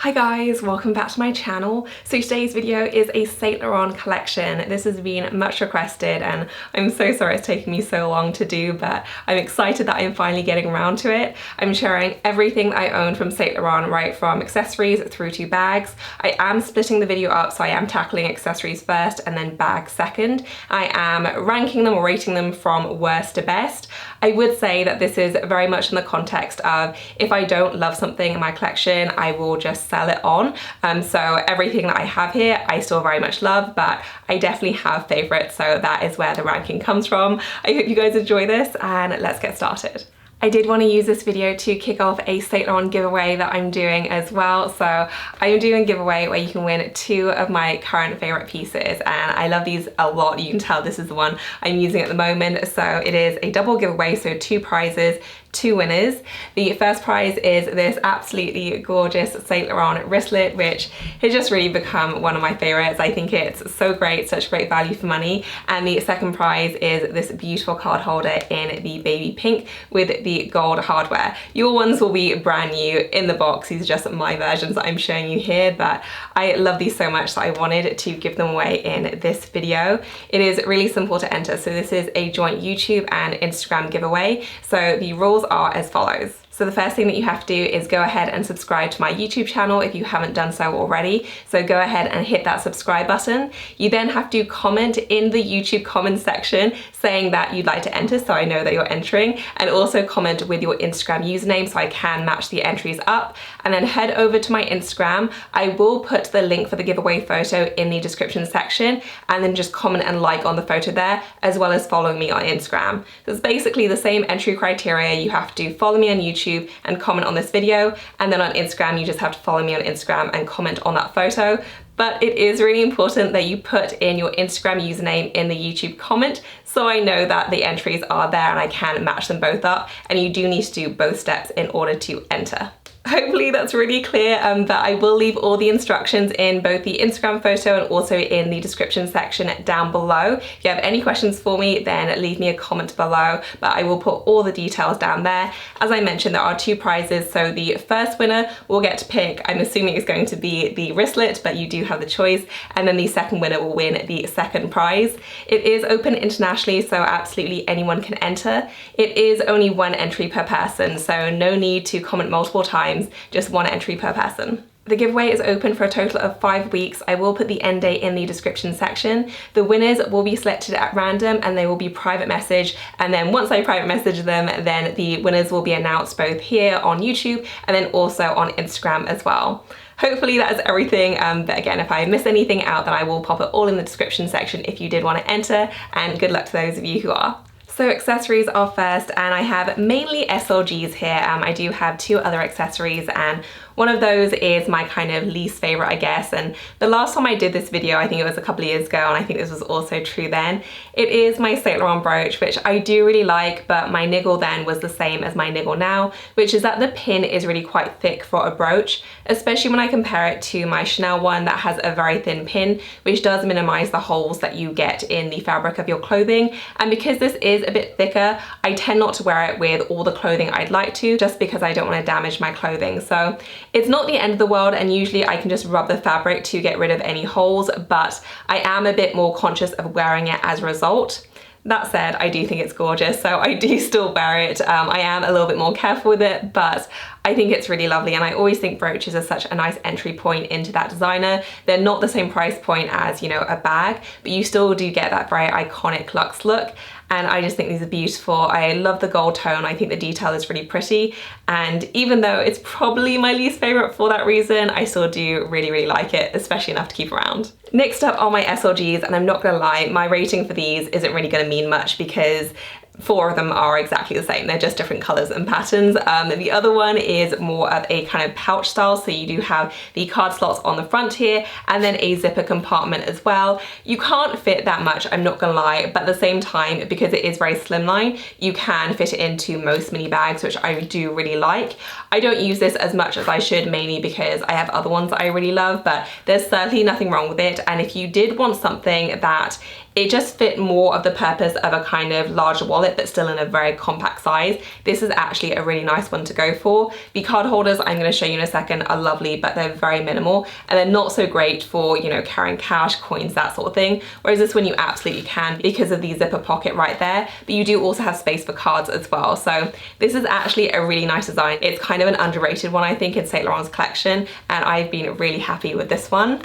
Hi guys, welcome back to my channel. So today's video is a Saint Laurent collection. This has been much requested and I'm so sorry it's taken me so long to do, but I'm excited that I'm finally getting around to it. I'm sharing everything that I own from Saint Laurent, right from accessories through to bags. I am splitting the video up, so I am tackling accessories first and then bags second. I am ranking them or rating them from worst to best. I would say that this is very much in the context of if I don't love something in my collection, I will just sell it on. So everything that I have here, I still very much love, but I definitely have favorites. So that is where the ranking comes from. I hope you guys enjoy this and let's get started. I did want to use this video to kick off a Saint Laurent giveaway that I'm doing as well. So I am doing a giveaway where you can win 2 of my current favorite pieces, and I love these a lot. You can tell this is the one I'm using at the moment. So it is a double giveaway, so 2 prizes, 2 winners. The first prize is this absolutely gorgeous Saint Laurent wristlet, which has just really become one of my favorites. I think it's so great, such great value for money. And the second prize is this beautiful card holder in the baby pink with the gold hardware. Your ones will be brand new in the box. These are just my versions that I'm showing you here, but I love these so much that I wanted to give them away in this video. It is really simple to enter. So this is a joint YouTube and Instagram giveaway. So the rules are as follows. So the first thing that you have to do is go ahead and subscribe to my YouTube channel if you haven't done so already. So go ahead and hit that subscribe button. You then have to comment in the YouTube comments section saying that you'd like to enter, so I know that you're entering, and also comment with your Instagram username so I can match the entries up. And then head over to my Instagram. I will put the link for the giveaway photo in the description section, and then just comment and like on the photo there, as well as follow me on Instagram. So it's basically the same entry criteria. You have to follow me on YouTube and comment on this video, and then on Instagram you just have to follow me on Instagram and comment on that photo. But it is really important that you put in your Instagram username in the YouTube comment so I know that the entries are there and I can match them both up, and you do need to do both steps in order to enter. Hopefully that's really clear, but I will leave all the instructions in both the Instagram photo and also in the description section down below. If you have any questions for me, then leave me a comment below, but I will put all the details down there. As I mentioned, there are 2 prizes, so the first winner will get to pick, I'm assuming it's going to be the wristlet, but you do have the choice, and then the second winner will win the second prize. It is open internationally, so absolutely anyone can enter. It is only 1 entry per person, so no need to comment multiple times. Just 1 entry per person. The giveaway is open for a total of 5 weeks. I will put the end date in the description section. The winners will be selected at random and they will be private messaged, and then once I private message them, then the winners will be announced both here on YouTube and then also on Instagram as well. Hopefully that is everything, but again, if I miss anything out, then I will pop it all in the description section if you did want to enter, and good luck to those of you who are. So accessories are first, and I have mainly SLGs here. I do have 2 other accessories, and one of those is my kind of least favorite, I guess. And the last time I did this video, I think it was a couple of years ago, and I think this was also true then. It is my Saint Laurent brooch, which I do really like, but my niggle then was the same as my niggle now, which is that the pin is really quite thick for a brooch, especially when I compare it to my Chanel one that has a very thin pin, which does minimize the holes that you get in the fabric of your clothing. And because this is a bit thicker, I tend not to wear it with all the clothing I'd like to, just because I don't want to damage my clothing. So it's not the end of the world, and usually I can just rub the fabric to get rid of any holes, but I am a bit more conscious of wearing it as a result. That said, I do think it's gorgeous, so I do still wear it. I am a little bit more careful with it, but I think it's really lovely, and I always think brooches are such a nice entry point into that designer. They're not the same price point as, you know, a bag, but you still do get that very iconic luxe look. And I just think these are beautiful. I love the gold tone. I think the detail is really pretty. And even though it's probably my least favorite for that reason, I still do really, really like it, especially enough to keep around. Next up are my SLGs, and I'm not gonna lie, my rating for these isn't really gonna mean much because 4 of them are exactly the same. They're just different colors and patterns. The other one is more of a kind of pouch style. So you do have the card slots on the front here and then a zipper compartment as well. You can't fit that much, I'm not gonna lie, but at the same time, because it is very slimline, you can fit it into most mini bags, which I do really like. I don't use this as much as I should, mainly because I have other ones that I really love, but there's certainly nothing wrong with it. And if you did want something that it just fit more of the purpose of a kind of larger wallet but still in a very compact size. This is actually a really nice one to go for. The card holders I'm going to show you in a second are lovely, but they're very minimal and they're not so great for, you know, carrying cash, coins, that sort of thing. Whereas this one you absolutely can because of the zipper pocket right there, but you do also have space for cards as well. So this is actually a really nice design. It's kind of an underrated one, I think, in Saint Laurent's collection, and I've been really happy with this one.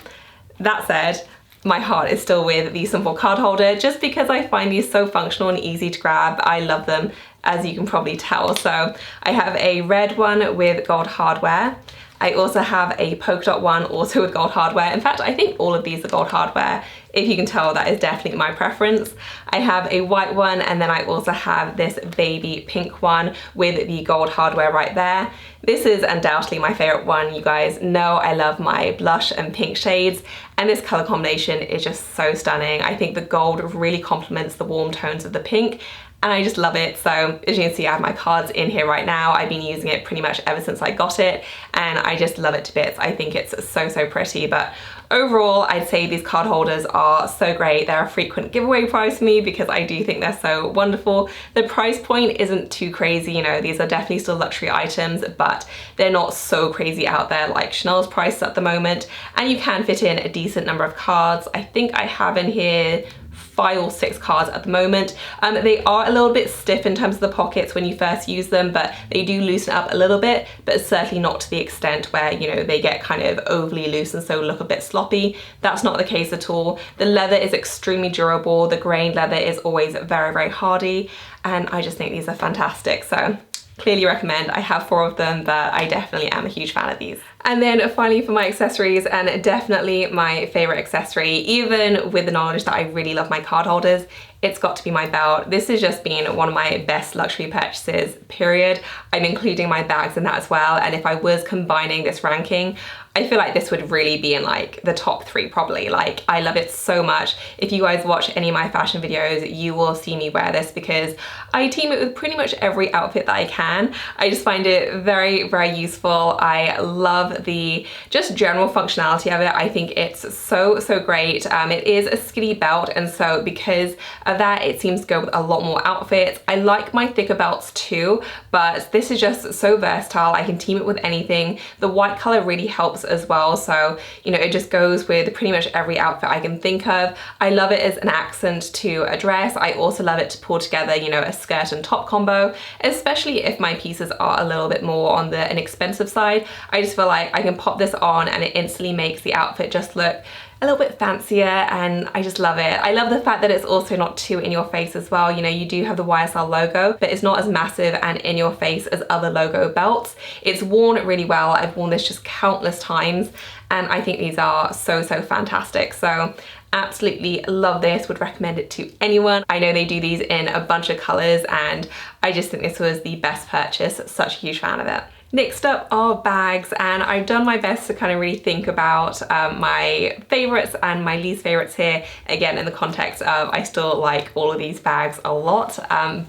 That said, my heart is still with the simple card holder just because I find these so functional and easy to grab. I love them, as you can probably tell. So I have a red one with gold hardware. I also have a polka dot one also with gold hardware. In fact, I think all of these are gold hardware. If you can tell, that is definitely my preference. I have a white one, and then I also have this baby pink one with the gold hardware right there. This is undoubtedly my favorite one. You guys know I love my blush and pink shades, and this color combination is just so stunning. I think the gold really complements the warm tones of the pink, and I just love it. So as you can see, I have my cards in here right now. I've been using it pretty much ever since I got it, and I just love it to bits. I think it's so, so pretty. But overall, I'd say these card holders are so great. They're a frequent giveaway prize for me because I do think they're so wonderful. The price point isn't too crazy, you know, these are definitely still luxury items, but they're not so crazy out there like Chanel's price at the moment. And you can fit in a decent number of cards. I think I have in here 5 or 6 cards at the moment. They are a little bit stiff in terms of the pockets when you first use them, but they do loosen up a little bit, but certainly not to the extent where, you know, they get kind of overly loose and so look a bit sloppy. That's not the case at all. The leather is extremely durable. The grain leather is always very, very hardy, and I just think these are fantastic. So clearly recommend. I have 4 of them, but I definitely am a huge fan of these. And then finally for my accessories, and definitely my favorite accessory, even with the knowledge that I really love my card holders, it's got to be my belt. This has just been one of my best luxury purchases, period. I'm including my bags in that as well, and if I was combining this ranking, I feel like this would really be in like the top 3 probably. Like, I love it so much. If you guys watch any of my fashion videos, you will see me wear this because I team it with pretty much every outfit that I can. I just find it very, very useful. I love the just general functionality of it. I think it's so, so great. It is a skinny belt, and so because of that, it seems to go with a lot more outfits. I like my thicker belts too, but this is just so versatile. I can team it with anything. The white color really helps as well, so you know, it just goes with pretty much every outfit I can think of. I love it as an accent to a dress. I also love it to pull together, you know, a skirt and top combo, especially if my pieces are a little bit more on the inexpensive side. I just feel like I can pop this on and it instantly makes the outfit just look a little bit fancier, and I just love it. I love the fact that it's also not too in your face as well. You know, you do have the YSL logo, but it's not as massive and in your face as other logo belts. It's worn really well. I've worn this just countless times, and I think these are so, so fantastic. So absolutely love this, would recommend it to anyone. I know they do these in a bunch of colors, and I just think this was the best purchase. Such a huge fan of it. Next up are bags, and I've done my best to kind of really think about my favorites and my least favorites here, again in the context of I still like all of these bags a lot,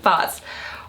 but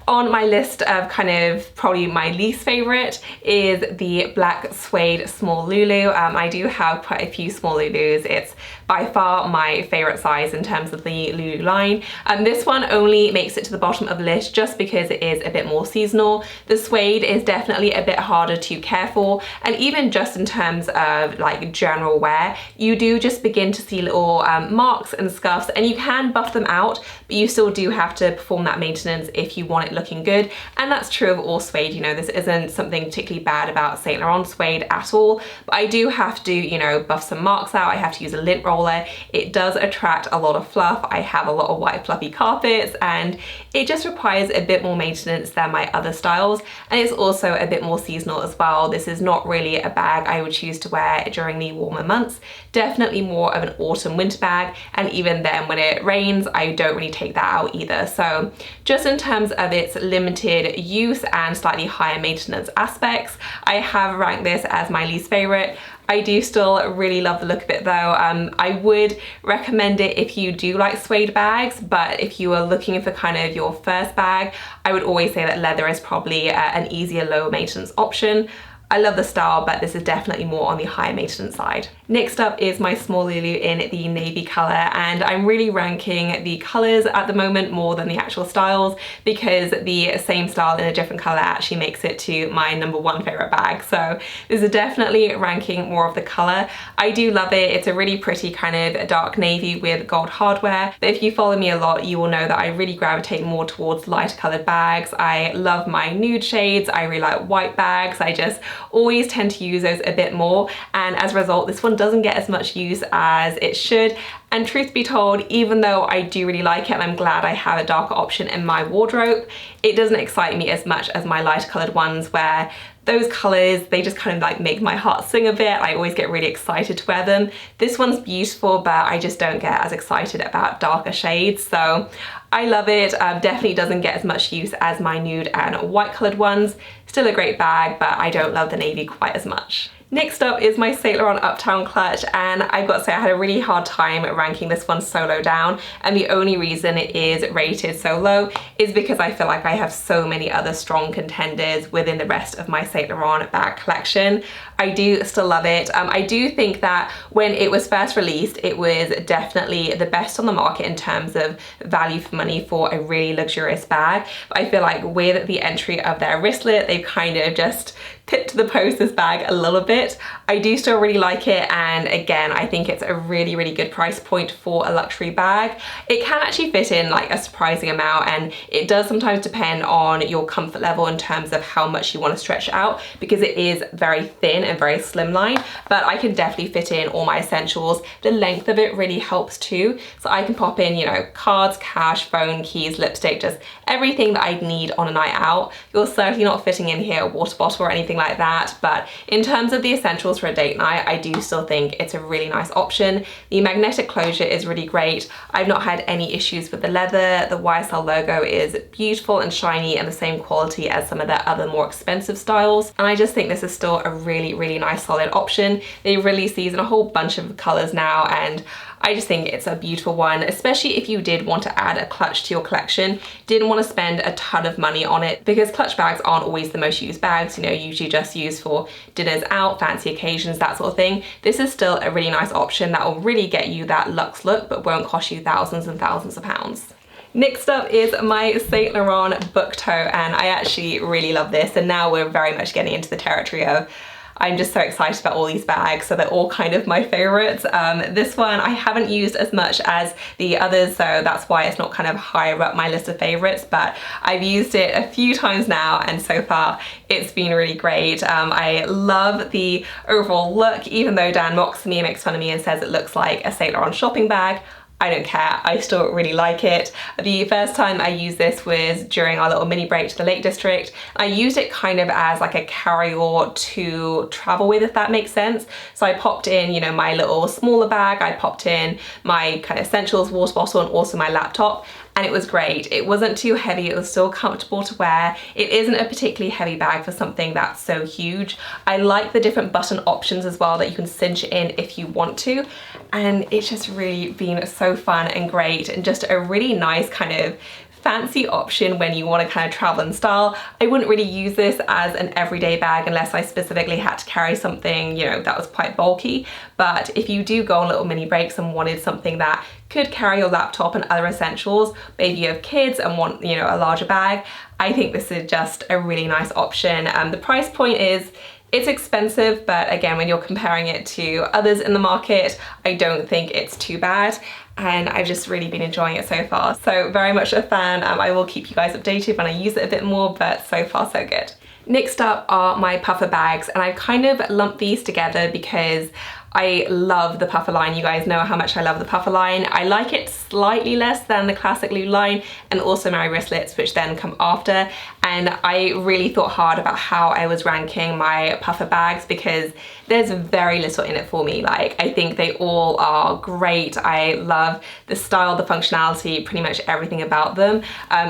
on my list of kind of probably my least favorite is the black suede small Lulu. I do have quite a few small Lulus. It's by far my favorite size in terms of the Lulu line. This one only makes it to the bottom of the list just because it is a bit more seasonal. The suede is definitely a bit harder to care for, and even just in terms of like general wear, you do just begin to see little marks and scuffs, and you can buff them out, but you still do have to perform that maintenance if you want it looking good. And that's true of all suede. You know, this isn't something particularly bad about Saint Laurent suede at all, but I do have to, you know, buff some marks out. I have to use a lint roller. It does attract a lot of fluff. I have a lot of white fluffy carpets, and it just requires a bit more maintenance than my other styles, and it's also a bit more seasonal as well. This is not really a bag I would choose to wear during the warmer months. Definitely more of an autumn winter bag, and even then when it rains I don't really take that out either. So just in terms of its limited use and slightly higher maintenance aspects, I have ranked this as my least favorite. I do still really love the look of it though. I would recommend it if you do like suede bags, but if you are looking for kind of your first bag, I would always say that leather is probably an easier low maintenance option. I love the style, but this is definitely more on the high maintenance side. Next up is my small Lulu in the navy color, and I'm really ranking the colors at the moment more than the actual styles, because the same style in a different color actually makes it to my #1 favorite bag. So this is definitely ranking more of the color. I do love it. It's a really pretty kind of dark navy with gold hardware, but if you follow me a lot, you will know that I really gravitate more towards lighter colored bags. I love my nude shades. I really like white bags. I just always tend to use those a bit more, and as a result, this one doesn't get as much use as it should. And truth be told, even though I do really like it and I'm glad I have a darker option in my wardrobe, it doesn't excite me as much as my lighter colored ones, where those colors, they just kind of like make my heart sing a bit. I always get really excited to wear them. This one's beautiful, but I just don't get as excited about darker shades. So I love it. Definitely doesn't get as much use as my nude and white colored ones. Still a great bag, but I don't love the navy quite as much. Next up is my Saint Laurent Uptown clutch, and I've got to say I had a really hard time ranking this one so low down, and the only reason it is rated so low is because I feel like I have so many other strong contenders within the rest of my Saint Laurent bag collection. I do still love it. I do think that when it was first released, it was definitely the best on the market in terms of value for money for a really luxurious bag. But I feel like with the entry of their wristlet, they've kind of just pipped the post this bag a little bit. I do still really like it, and again, I think it's a really, really good price point for a luxury bag. It can actually fit in like a surprising amount, and it does sometimes depend on your comfort level in terms of how much you want to stretch it out, because it is very thin and very slimline, but I can definitely fit in all my essentials. The length of it really helps too, so I can pop in, you know, cards, cash, phone, keys, lipstick, just everything that I'd need on a night out. You're certainly not fitting in here a water bottle or anything like that, but in terms of the essentials for a date night, I do still think it's a really nice option. The magnetic closure is really great. I've not had any issues with the leather. The YSL logo is beautiful and shiny and the same quality as some of their other more expensive styles, and I just think this is still a really, really nice solid option. They've released these in a whole bunch of colors now, and I just think it's a beautiful one, especially if you did want to add a clutch to your collection, didn't want to spend a ton of money on it, because clutch bags aren't always the most used bags, you know, usually just used for dinners out, fancy occasions, that sort of thing. This is still a really nice option that will really get you that luxe look, but won't cost you thousands and thousands of pounds. Next up is my Saint Laurent book tote, and I actually really love this, and now we're very much getting into the territory of I'm just so excited about all these bags, so they're all kind of my favorites. This one I haven't used as much as the others, so that's why it's not kind of higher up my list of favorites, but I've used it a few times now, and so far it's been really great. I love the overall look, even though Dan mocks me and makes fun of me and says it looks like a Saint Laurent shopping bag. I don't care, I still really like it. The first time I used this was during our little mini break to the Lake District. I used it kind of as like a carry-all to travel with, if that makes sense. So I popped in, you know, my little smaller bag, I popped in my kind of essentials water bottle and also my laptop, and it was great. It wasn't too heavy, it was still comfortable to wear. It isn't a particularly heavy bag for something that's so huge. I like the different button options as well that you can cinch it in if you want to, and it's just really been so fun and great, and just a really nice kind of fancy option when you want to kind of travel in style. I wouldn't really use this as an everyday bag unless I specifically had to carry something, you know, that was quite bulky. But if you do go on little mini breaks and wanted something that could carry your laptop and other essentials, maybe you have kids and want, you know, a larger bag, I think this is just a really nice option. The price point is, it's expensive, but again, when you're comparing it to others in the market, I don't think it's too bad. And I've just really been enjoying it so far. So very much a fan. I will keep you guys updated when I use it a bit more, but so far so good. Next up are my puffer bags, and I've kind of lumped these together because I love the puffer line. You guys know how much I love the puffer line. I like it slightly less than the classic Lulu line, and also my wristlets, which then come after. And I really thought hard about how I was ranking my puffer bags, because there's very little in it for me. Like, I think they all are great. I love the style, the functionality, pretty much everything about them.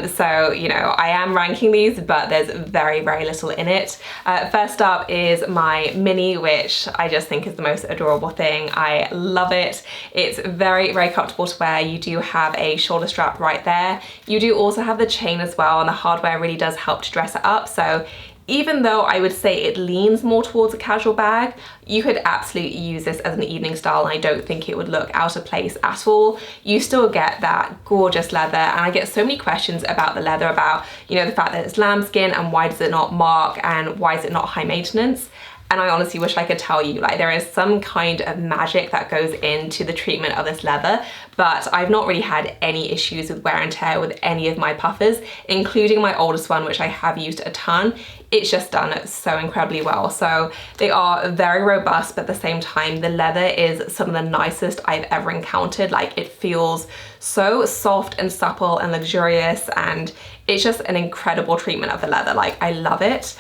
So, you know, I am ranking these, but there's very, very little in it. First up is my mini, which I just think is the most adorable thing. I love it. It's very, very comfortable to wear. You do have a shoulder strap right there. You do also have the chain as well, and the hardware really does help to dress it up. So even though I would say it leans more towards a casual bag, you could absolutely use this as an evening style, and I don't think it would look out of place at all. You still get that gorgeous leather, and I get so many questions about the leather, about, you know, the fact that it's lambskin and why does it not mark and why is it not high maintenance. And I honestly wish I could tell you, like, there is some kind of magic that goes into the treatment of this leather, but I've not really had any issues with wear and tear with any of my puffers, including my oldest one, which I have used a ton. It's just done so incredibly well. So they are very robust, but at the same time, the leather is some of the nicest I've ever encountered. Like, it feels so soft and supple and luxurious, and it's just an incredible treatment of the leather. Like, I love it.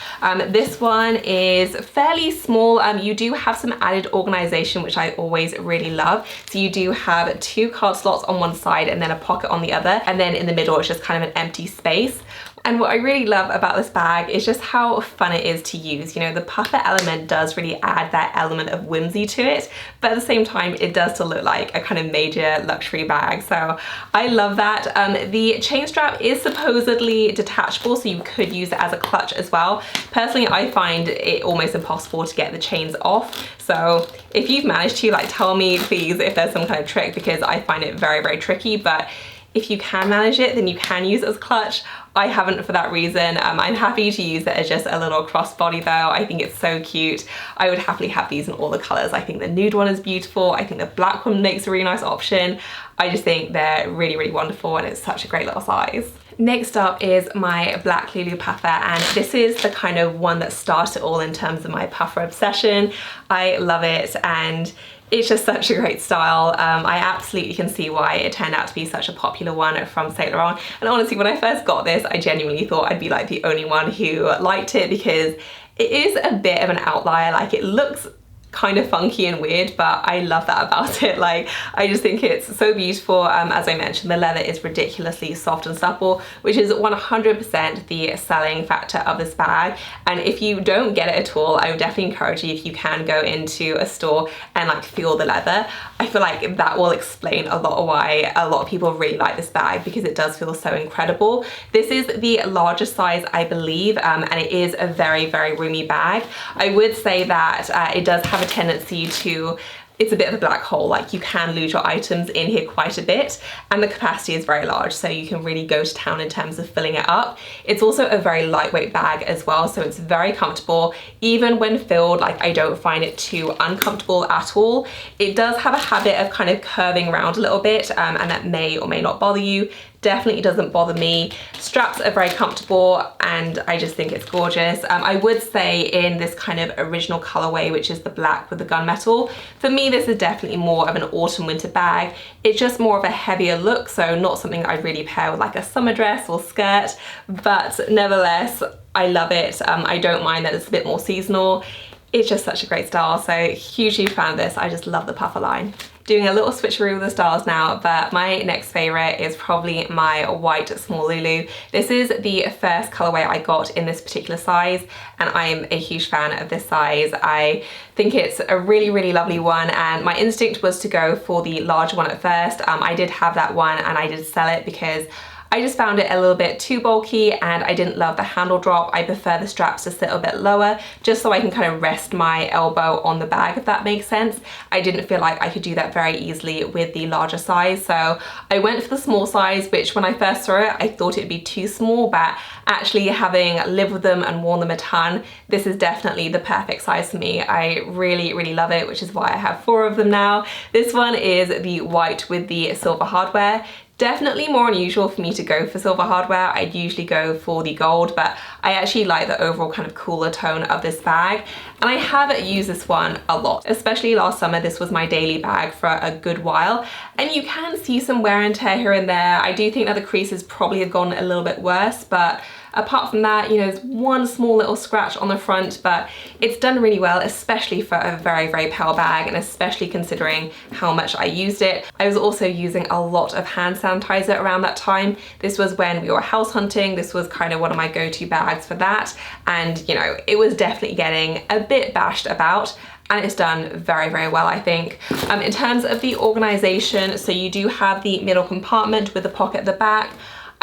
This one is fairly small. You do have some added organization, which I always really love. So you do have 2 card slots on one side and then a pocket on the other, and then in the middle it's just kind of an empty space. And what I really love about this bag is just how fun it is to use. You know, the puffer element does really add that element of whimsy to it, but at the same time, it does still look like a kind of major luxury bag. So I love that. The chain strap is supposedly detachable, so you could use it as a clutch as well. Personally, I find it almost impossible to get the chains off. So if you've managed to, like, tell me please if there's some kind of trick, because I find it very, very tricky. But if you can manage it, then you can use it as a clutch. I haven't for that reason. I'm happy to use it as just a little crossbody though. I think it's so cute. I would happily have these in all the colors. I think the nude one is beautiful. I think the black one makes a really nice option. I just think they're really, really wonderful, and it's such a great little size. Next up is my black Lulu puffer, and this is the kind of one that started it all in terms of my puffer obsession. I love it, and it's just such a great style. I absolutely can see why it turned out to be such a popular one from Saint Laurent. And honestly, when I first got this, I genuinely thought I'd be like the only one who liked it, because it is a bit of an outlier. Like, it looks kind of funky and weird, but I love that about it. Like, I just think it's so beautiful. As I mentioned, the leather is ridiculously soft and supple, which is 100% the selling factor of this bag. And if you don't get it at all, I would definitely encourage you, if you can, go into a store and like feel the leather. I feel like that will explain a lot of why a lot of people really like this bag, because it does feel so incredible. This is the largest size, I believe, and it is a very, very roomy bag. I would say that it does have a tendency to, it's a bit of a black hole. Like, you can lose your items in here quite a bit, and the capacity is very large, so you can really go to town in terms of filling it up. It's also a very lightweight bag as well, so it's very comfortable. Even when filled, like, I don't find it too uncomfortable at all. It does have a habit of kind of curving around a little bit, and that may or may not bother you. Definitely doesn't bother me. Straps are very comfortable, and I just think it's gorgeous. I would say in this kind of original colorway, which is the black with the gunmetal, for me this is definitely more of an autumn winter bag. It's just more of a heavier look, so not something I'd really pair with like a summer dress or skirt, but nevertheless, I love it. I don't mind that it's a bit more seasonal. It's just such a great style, so hugely fan of this. I just love the puffer line. Doing a little switcheroo with the styles now, but my next favorite is probably my white small Lulu. This is the first colorway I got in this particular size, and I'm a huge fan of this size. I think it's a really, really lovely one, and my instinct was to go for the larger one at first. I did have that one, and I did sell it because I just found it a little bit too bulky, and I didn't love the handle drop. I prefer the straps to sit a bit lower, just so I can kind of rest my elbow on the bag, if that makes sense. I didn't feel like I could do that very easily with the larger size, so I went for the small size, which when I first saw it, I thought it'd be too small, but actually having lived with them and worn them a ton, this is definitely the perfect size for me. I really, really love it, which is why I have 4 of them now. This one is the white with the silver hardware. Definitely more unusual for me to go for silver hardware. I'd usually go for the gold, but I actually like the overall kind of cooler tone of this bag. And I have used this one a lot, especially last summer. This was my daily bag for a good while. And you can see some wear and tear here and there. I do think that the creases probably have gone a little bit worse, but apart from that, you know, there's one small little scratch on the front, but it's done really well, especially for a very, very pale bag, and especially considering how much I used it. I was also using a lot of hand sanitizer around that time. This was when we were house hunting. This was kind of one of my go-to bags for that. And, you know, it was definitely getting a bit bashed about, and it's done very, very well, I think. In terms of the organization, so you do have the middle compartment with the pocket at the back.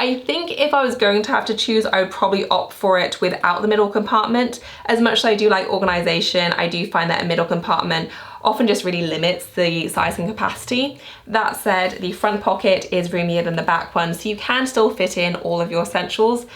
I think if I was going to have to choose, I would probably opt for it without the middle compartment. As much as I do like organization, I do find that a middle compartment often just really limits the size and capacity. That said, the front pocket is roomier than the back one, so you can still fit in all of your essentials.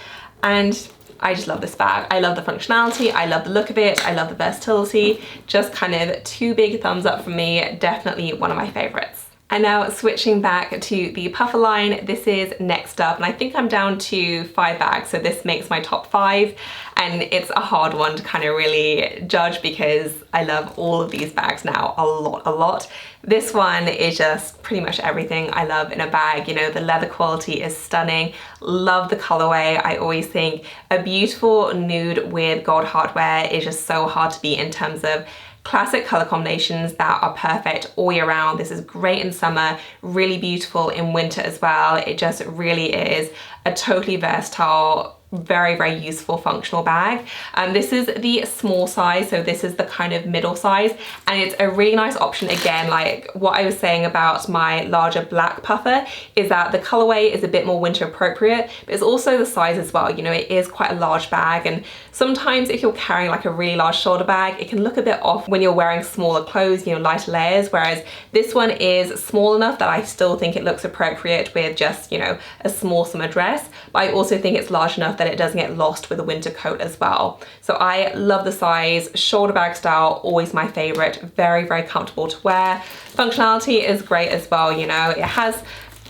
And I just love this bag. I love the functionality, I love the look of it, I love the versatility. Just kind of two big thumbs up from me, definitely one of my favorites. And now switching back to the puffer line, this is next up, and I think I'm down to 5 bags, so this makes my top 5, and it's a hard one to kind of really judge because I love all of these bags now a lot. This one is just pretty much everything I love in a bag. You know, the leather quality is stunning, love the colorway. I always think a beautiful nude with gold hardware is just so hard to beat in terms of classic color combinations that are perfect all year round. This is great in summer, really beautiful in winter as well. It just really is a totally versatile, very useful functional bag. This is the small size, so this is the kind of middle size, and it's a really nice option. Again, like what I was saying about my larger black puffer is that the colorway is a bit more winter appropriate, but it's also the size as well. You know, it is quite a large bag, and sometimes if you're carrying like a really large shoulder bag, it can look a bit off when you're wearing smaller clothes, you know, lighter layers, whereas this one is small enough that I still think it looks appropriate with just, you know, a small summer dress, but I also think it's large enough that it doesn't get lost with a winter coat as well. So I love the size, shoulder bag style, always my favorite, very comfortable to wear. Functionality is great as well, you know, it has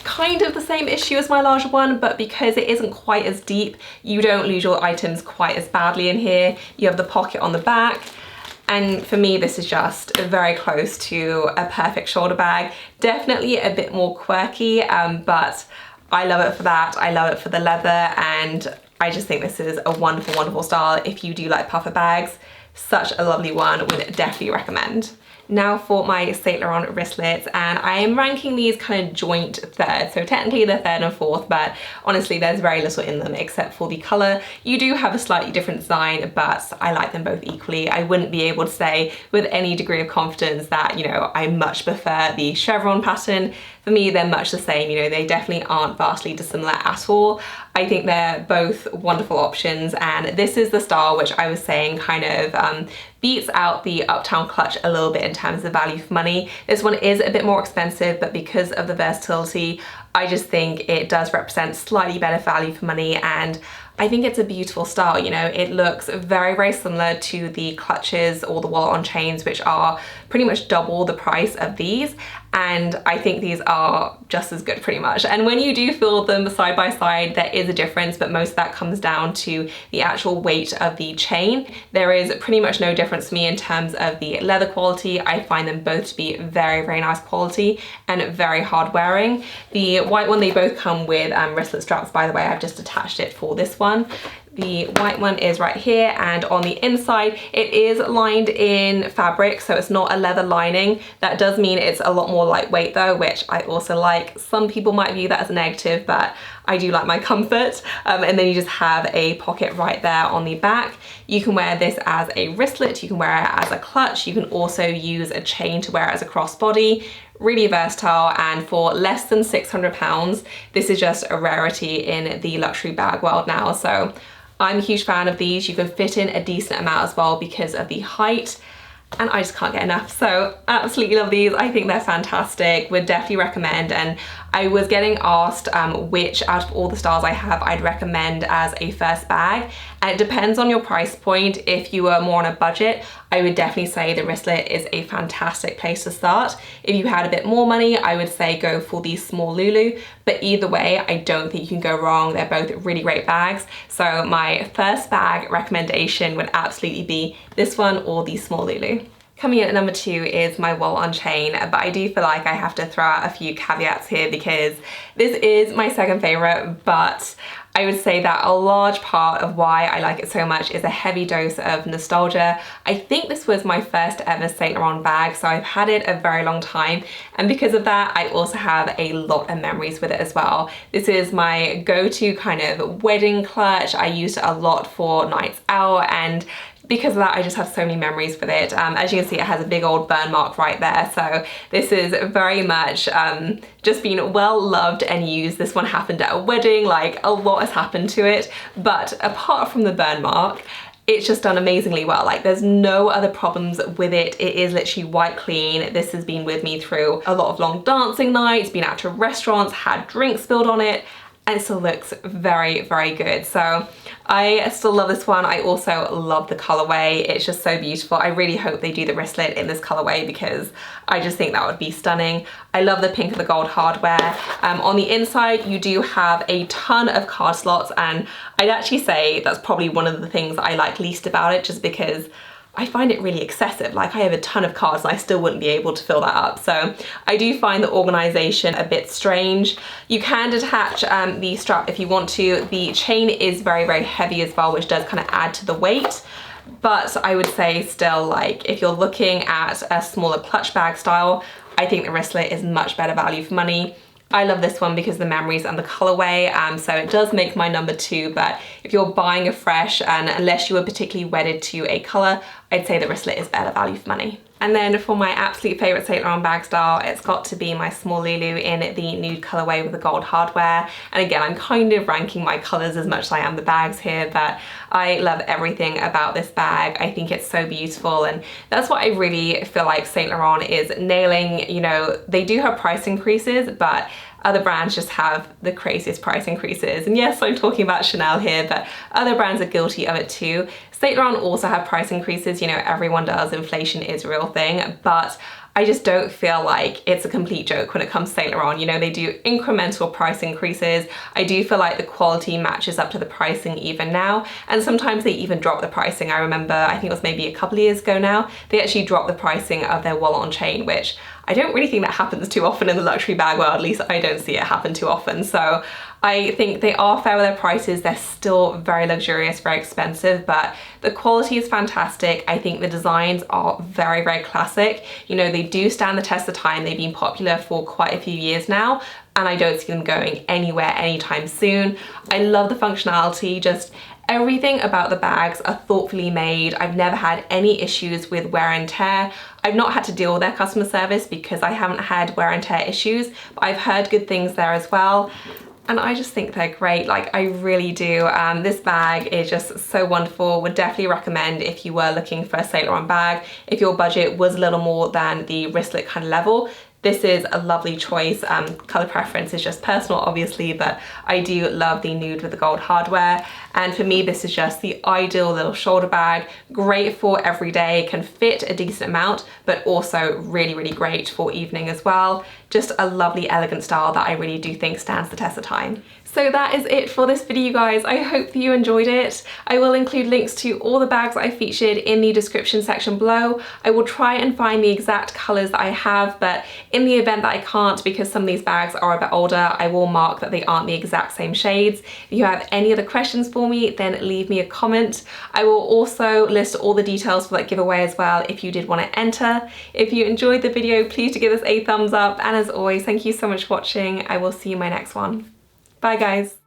kind of the same issue as my larger one, but because it isn't quite as deep, you don't lose your items quite as badly in here. You have the pocket on the back, and for me this is just very close to a perfect shoulder bag. Definitely a bit more quirky, but I love it for that. I love it for the leather, and I just think this is a wonderful style. If you do like puffer bags, such a lovely one, would definitely recommend. Now for my Saint Laurent wristlets, and I am ranking these kind of joint third, so technically they're third and fourth, but honestly there's very little in them except for the color. You do have a slightly different design, but I like them both equally. I wouldn't be able to say with any degree of confidence that, you know, I much prefer the chevron pattern. For me, they're much the same, you know, they definitely aren't vastly dissimilar at all. I think they're both wonderful options, and this is the style which I was saying kind of beats out the Uptown clutch a little bit in terms of value for money. This one is a bit more expensive, but because of the versatility, I just think it does represent slightly better value for money, and I think it's a beautiful style. You know, it looks very similar to the clutches or the wallet on chains, which are pretty much double the price of these, and I think these are just as good pretty much. And when you do feel them side by side, there is a difference, but most of that comes down to the actual weight of the chain. There is pretty much no difference to me in terms of the leather quality. I find them both to be very nice quality and very hard wearing. The white one, they both come with wristlet straps, by the way. I've just attached it for this one. The white one is right here, and on the inside it is lined in fabric, so it's not a leather lining. That does mean it's a lot more lightweight though, which I also like. Some people might view that as a negative, but I do like my comfort. And then you just have a pocket right there on the back. You can wear this as a wristlet, you can wear it as a clutch, you can also use a chain to wear it as a crossbody. Really versatile, and for less than £600, this is just a rarity in the luxury bag world now. So I'm a huge fan of these. You can fit in a decent amount as well because of the height, and I just can't get enough. So absolutely love these. I think they're fantastic, would definitely recommend. And I was getting asked which out of all the styles I have I'd recommend as a first bag, and it depends on your price point. If you were more on a budget, I would definitely say the wristlet is a fantastic place to start. If you had a bit more money, I would say go for the small Lulu, but either way, I don't think you can go wrong. They're both really great bags. So my first bag recommendation would absolutely be this one or the small Lulu. Coming in at number 2 is my wallet on chain, but I do feel like I have to throw out a few caveats here because this is my second favorite, but I would say that a large part of why I like it so much is a heavy dose of nostalgia. I think this was my first ever Saint Laurent bag, so I've had it a very long time, and because of that, I also have a lot of memories with it as well. This is my go-to kind of wedding clutch. I used it a lot for nights out, and because of that, I just have so many memories with it. As you can see, it has a big old burn mark right there. So this is very much just been well loved and used. This one happened at a wedding, like a lot has happened to it. But apart from the burn mark, it's just done amazingly well. Like there's no other problems with it. It is literally white clean. This has been with me through a lot of long dancing nights, been out to restaurants, had drinks spilled on it, and it still looks very, very good. So I still love this one. I also love the colorway. It's just so beautiful. I really hope they do the wristlet in this colorway because I just think that would be stunning. I love the pink and the gold hardware. On the inside, you do have a ton of card slots, and I'd actually say that's probably one of the things I like least about it, just because I find it really excessive. Like I have a ton of cards and I still wouldn't be able to fill that up. So I do find the organization a bit strange. You can detach the strap if you want to. The chain is very, very heavy as well, which does kind of add to the weight. But I would say still, like if you're looking at a smaller clutch bag style, I think the wristlet is much better value for money. I love this one because of the memories and the colorway, so it does make my number 2, but if you're buying afresh and unless you were particularly wedded to a color, I'd say the wristlet is better value for money. And then for my absolute favorite Saint Laurent bag style, it's got to be my small Lulu in the nude colorway with the gold hardware. And again, I'm kind of ranking my colors as much as I am the bags here, but I love everything about this bag. I think it's so beautiful, and that's what I really feel like Saint Laurent is nailing. You know, they do have price increases, but other brands just have the craziest price increases. And yes, I'm talking about Chanel here, but other brands are guilty of it too. Saint Laurent also have price increases, you know, everyone does, inflation is a real thing, but I just don't feel like it's a complete joke when it comes to Saint Laurent. You know, they do incremental price increases. I do feel like the quality matches up to the pricing even now, and sometimes they even drop the pricing. I remember, I think it was maybe a couple of years ago now, they actually dropped the pricing of their wallet on chain, which I don't really think that happens too often in the luxury bag world. At least I don't see it happen too often. So I think they are fair with their prices. They're still very luxurious, very expensive, but the quality is fantastic. I think the designs are very, very classic. You know, they do stand the test of time. They've been popular for quite a few years now, and I don't see them going anywhere anytime soon. I love the functionality, just everything about the bags are thoughtfully made. I've never had any issues with wear and tear. I've not had to deal with their customer service because I haven't had wear and tear issues, but I've heard good things there as well. And I just think they're great, like I really do. This bag is just so wonderful. Would definitely recommend if you were looking for a Saint Laurent bag. If your budget was a little more than the wristlet kind of level, this is a lovely choice. Color preference is just personal, obviously, but I do love the nude with the gold hardware. And for me, this is just the ideal little shoulder bag. Great for every day, can fit a decent amount, but also really, really great for evening as well. Just a lovely, elegant style that I really do think stands the test of time. So that is it for this video, guys. I hope that you enjoyed it. I will include links to all the bags I featured in the description section below. I will try and find the exact colors that I have, but in the event that I can't, because some of these bags are a bit older, I will mark that they aren't the exact same shades. If you have any other questions for me, then leave me a comment. I will also list all the details for that giveaway as well if you did want to enter. If you enjoyed the video, please do give us a thumbs up, and as always, thank you so much for watching. I will see you in my next one. Bye, guys.